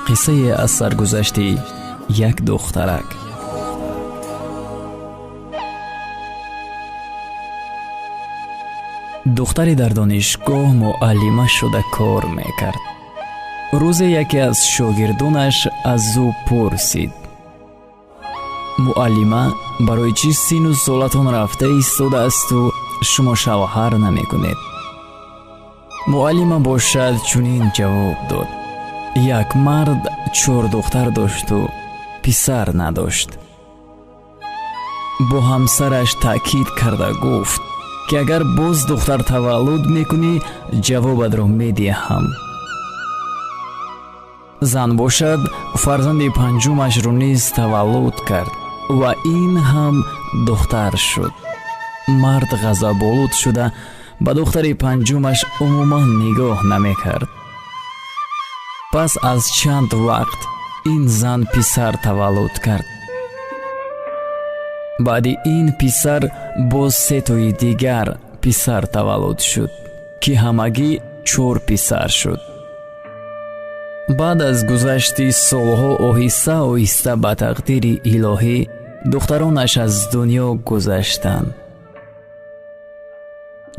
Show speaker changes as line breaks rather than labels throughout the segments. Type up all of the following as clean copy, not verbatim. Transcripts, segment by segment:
قصه از سرگذشت یک دخترک. دختری در دانشگاه معلمه شده کار میکرد. روز یکی از شاگردانش از او پرسید: معلمه، برای چی سین و سالتان رفته ایستاده است و شما شوهر نمیکنید؟ معلمه باشد چنین جواب داد: یک مرد 4 دختر داشت و پسر نداشت. با همسرش تأکید کرده گفت که اگر باز دختر تولد میکنی جوابت را میدهم. زن باشد فرزند پنجمش را نیز تولد کرد و این هم دختر شد. مرد غضب‌آلود شده به دختر پنجمش عموما نگاه نمیکرد. پس از چند وقت این زن پسر تولد کرد. بعد این پسر باز 3 تای دیگر پسر تولد شد که همگی 4 پسر شد. بعد از گذشت سالها آهسته آهسته به تقدیر الهی دخترانش از دنیا گذشتند.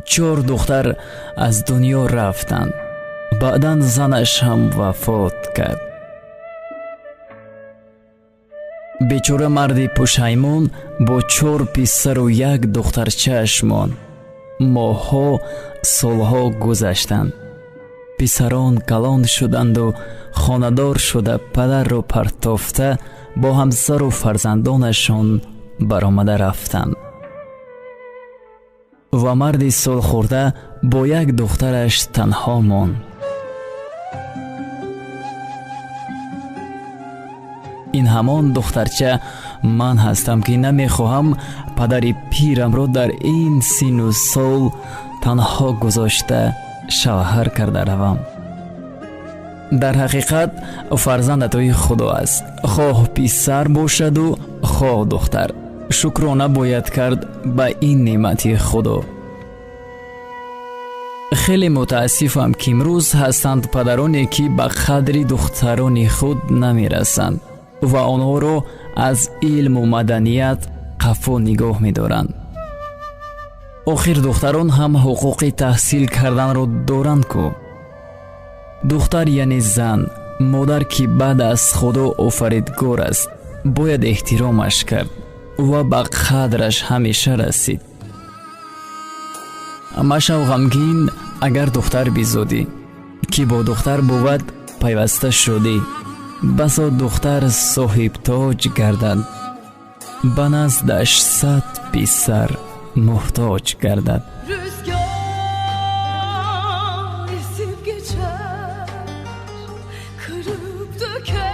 4 دختر از دنیا رفتند. بعداً زنش هم وفات کرد. بیچاره مردی پشیمان با 4 پسر و 1 دخترچه‌اش ماند. ماه‌ها سالها گذشتند. پسران کلان شدند و خانه‌دار شده پدر را پرتافته با همسر و فرزندانشان برآمده رفتند. و مردی سال خورده با 1 دخترش تنها ماند. این همان دخترچه من هستم که نمیخواهم پدر پیرم را در این سن و سال تنها گذاشته شوهر کرده روم. در حقیقت فرزند توی خدا است، خواه پسر باشد و خواه دختر. شکرانه باید کرد به این نعمت خدا. خیلی متاسفم که امروز هستند پدرانی که به قدر دختران خود نمیرسند و آنها را از علم و مدنیت قفا نگاه می‌دارند. آخر دختران هم حقوق تحصیل کردن را دارند کو. دختر یعنی زن، مادر که بعد از خدا آفریدگار است، باید احترامش کرد و به قدرش همیشه رسید. مشو غمگین اگر دختر بیزادی که با دختر بود پیوسته شدی. بسا دختر صاحب تاج گردد، به نزدش 100 پسر محتاج گردد.
Rüzgar esip geçer, kırıp döker.